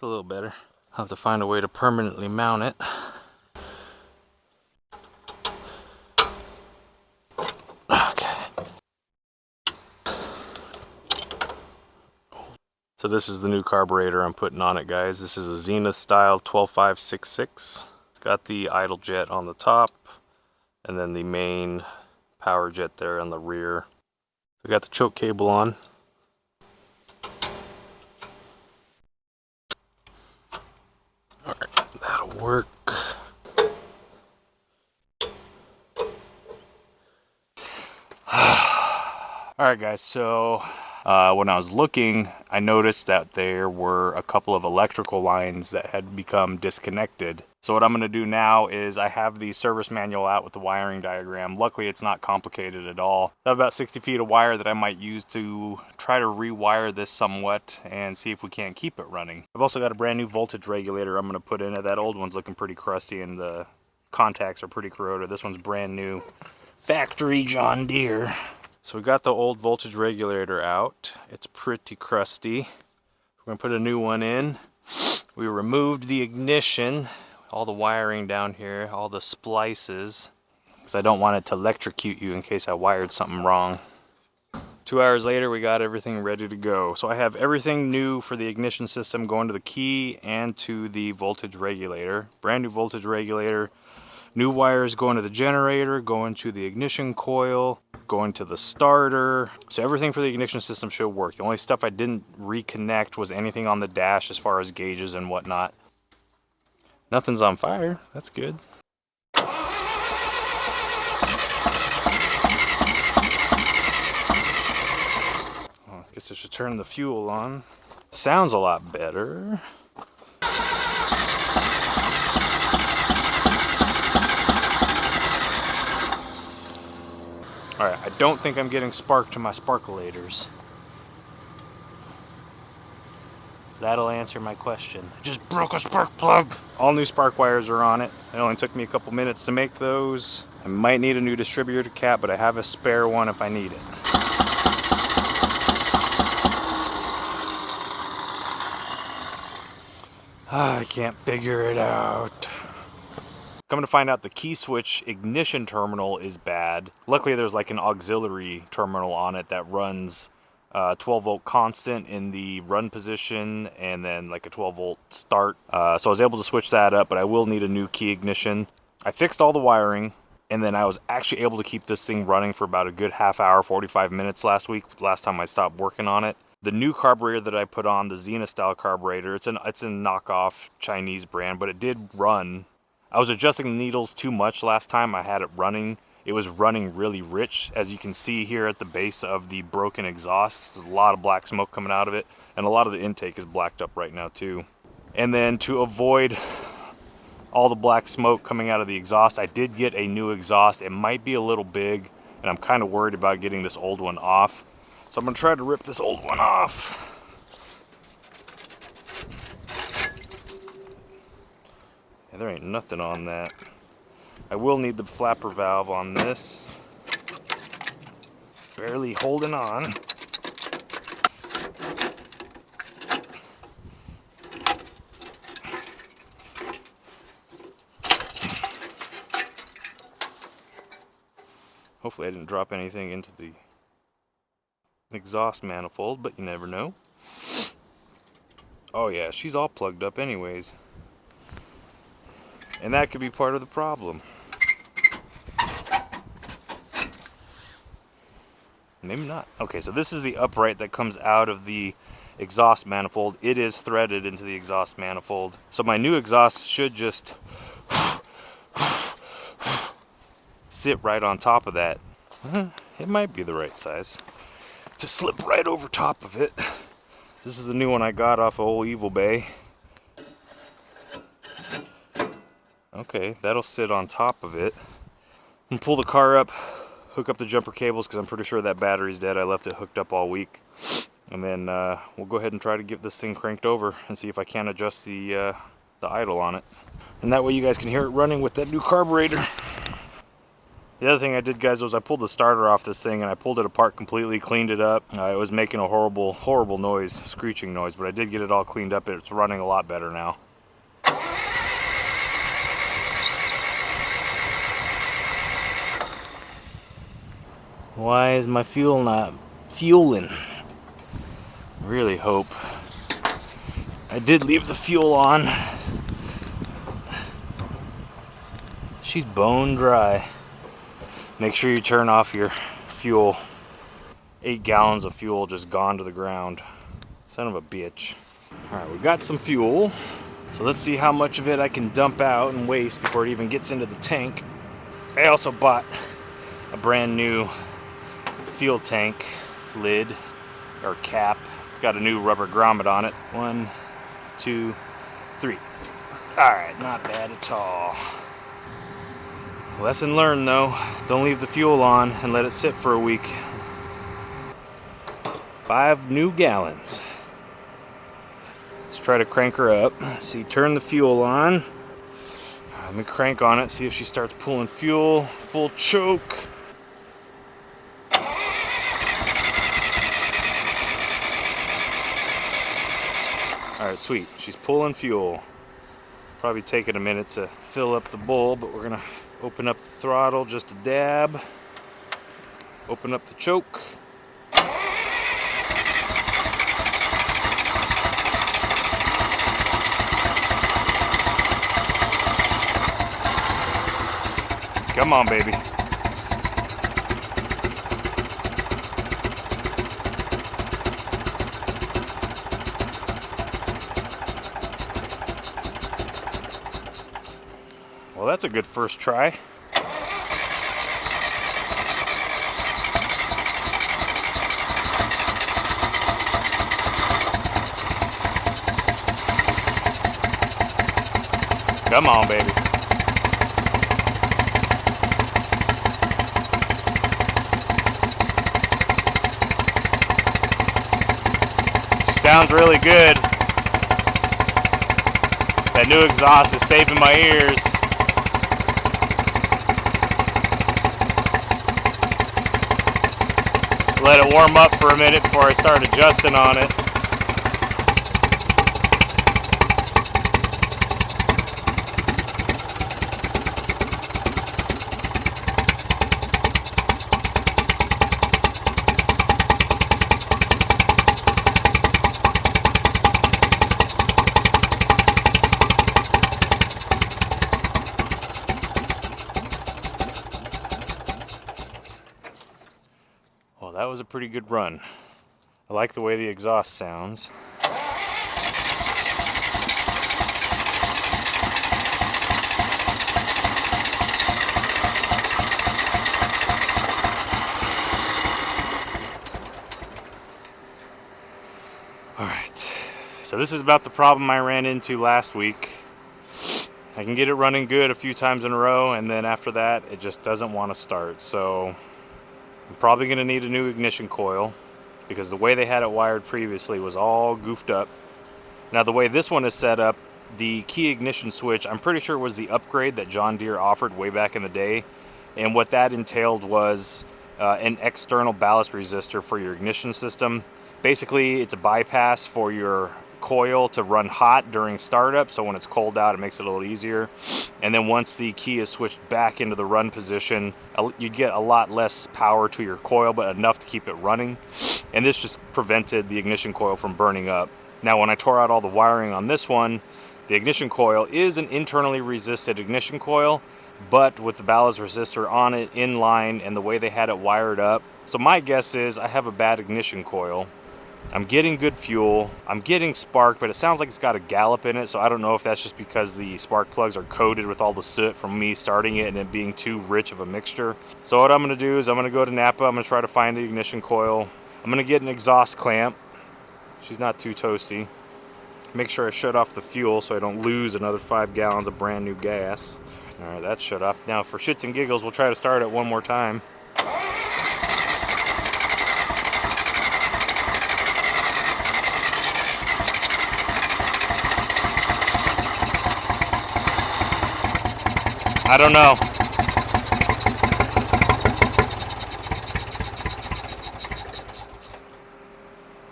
That's a little better. I'll have to find a way to permanently mount it. Okay. So this is the new carburetor I'm putting on it, guys. This is a Zenith style 12566. It's got the idle jet on the top, and then the main power jet there on the rear. We got the choke cable on. Alright, that'll work. Alright guys, so when I was looking, I noticed that there were a couple of electrical lines that had become disconnected. So what I'm going to do now is I have the service manual out with the wiring diagram. Luckily it's not complicated at all. I have about 60 feet of wire that I might use to try to rewire this somewhat and see if we can't keep it running. I've also got a brand new voltage regulator I'm going to put in it. That old one's looking pretty crusty and the contacts are pretty corroded. This one's brand new. Factory John Deere. So we got the old voltage regulator out. It's pretty crusty. We're going to put a new one in. We removed the ignition, all the wiring down here, all the splices, because I don't want it to electrocute you in case I wired something wrong. 2 hours later, we got everything ready to go. So I have everything new for the ignition system going to the key and to the voltage regulator. Brand new voltage regulator. New wires going to the generator, going to the ignition coil, going to the starter. So everything for the ignition system should work. The only stuff I didn't reconnect was anything on the dash as far as gauges and whatnot. Nothing's on fire. That's good. Oh, I guess I should turn the fuel on. Sounds a lot better. Alright, I don't think I'm getting spark to my sparkulators. That'll answer my question. I just broke a spark plug! All new spark wires are on it. It only took me a couple minutes to make those. I might need a new distributor cap, but I have a spare one if I need it. I can't figure it out. Coming to find out, the key switch ignition terminal is bad. Luckily there's like an auxiliary terminal on it that runs 12 volt constant in the run position and then like a 12 volt start. So I was able to switch that up, but I will need a new key ignition. I fixed all the wiring, and then I was actually able to keep this thing running for about a good half hour, 45 minutes last week, last time I stopped working on it. The new carburetor that I put on, the Zenith style carburetor, it's a knockoff Chinese brand, but it did run. I was adjusting the needles too much last time I had it running. It was running really rich. As you can see here at the base of the broken exhaust, there's a lot of black smoke coming out of it, and a lot of the intake is blacked up right now too. And then to avoid all the black smoke coming out of the exhaust, I did get a new exhaust. It might be a little big, and I'm kind of worried about getting this old one off. So I'm going to try to rip this old one off. There ain't nothing on that. I will need the flapper valve on this. Barely holding on. Hopefully I didn't drop anything into the exhaust manifold, but you never know. Oh yeah, she's all plugged up anyways. And that could be part of the problem. Maybe not. Okay, so this is the upright that comes out of the exhaust manifold. It is threaded into the exhaust manifold. So my new exhaust should just sit right on top of that. It might be the right size. Just slip right over top of it. This is the new one I got off of old Evil Bay. Okay, that'll sit on top of it. And pull the car up, hook up the jumper cables, because I'm pretty sure that battery's dead. I left it hooked up all week. And then we'll go ahead and try to get this thing cranked over and see if I can adjust the idle on it. And that way you guys can hear it running with that new carburetor. The other thing I did, guys, was I pulled the starter off this thing and I pulled it apart completely, cleaned it up. It was making a horrible noise, screeching noise, but I did get it all cleaned up. It's running a lot better now. Why is my fuel not fueling? I really hope. I did leave the fuel on. She's bone dry. Make sure you turn off your fuel. 8 gallons of fuel just gone to the ground. Son of a bitch. Alright, we got some fuel. So let's see how much of it I can dump out and waste before it even gets into the tank. I also bought a brand new fuel tank lid or cap. It's got a new rubber grommet on it. 1, 2, 3. Alright, not bad at all. Lesson learned though, don't leave the fuel on and let it sit for a week. 5 new gallons. Let's try to crank her up. See, turn the fuel on. Let me crank on it, see if she starts pulling fuel. Full choke. Alright, sweet. She's pulling fuel. Probably taking a minute to fill up the bowl, but we're gonna open up the throttle just a dab. Open up the choke. Come on, baby. Well, that's a good first try. Come on, baby. Sounds really good. That new exhaust is saving my ears. Let it warm up for a minute before I start adjusting on it. Well, that was a pretty good run. I like the way the exhaust sounds. Alright, so this is about the problem I ran into last week. I can get it running good a few times in a row, and then after that it just doesn't want to start. So I'm probably going to need a new ignition coil, because the way they had it wired previously was all goofed up. Now the way this one is set up, the key ignition switch, I'm pretty sure was the upgrade that John Deere offered way back in the day. And what that entailed was an external ballast resistor for your ignition system. Basically, it's a bypass for your coil to run hot during startup, so when it's cold out it makes it a little easier. And then once the key is switched back into the run position, you get a lot less power to your coil, but enough to keep it running. And this just prevented the ignition coil from burning up. Now when I tore out all the wiring on this one, the ignition coil is an internally resisted ignition coil, but with the ballast resistor on it in line and the way they had it wired up. So my guess is I have a bad ignition coil. I'm getting good fuel, I'm getting spark, but it sounds like it's got a gallop in it, so I don't know if that's just because the spark plugs are coated with all the soot from me starting it and it being too rich of a mixture. So what I'm going to do is I'm going to go to Napa, I'm going to try to find the ignition coil. I'm going to get an exhaust clamp. She's not too toasty. Make sure I shut off the fuel so I don't lose another 5 gallons of brand new gas. Alright, that's shut off. Now for shits and giggles, we'll try to start it one more time. I don't know.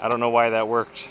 I don't know why that worked.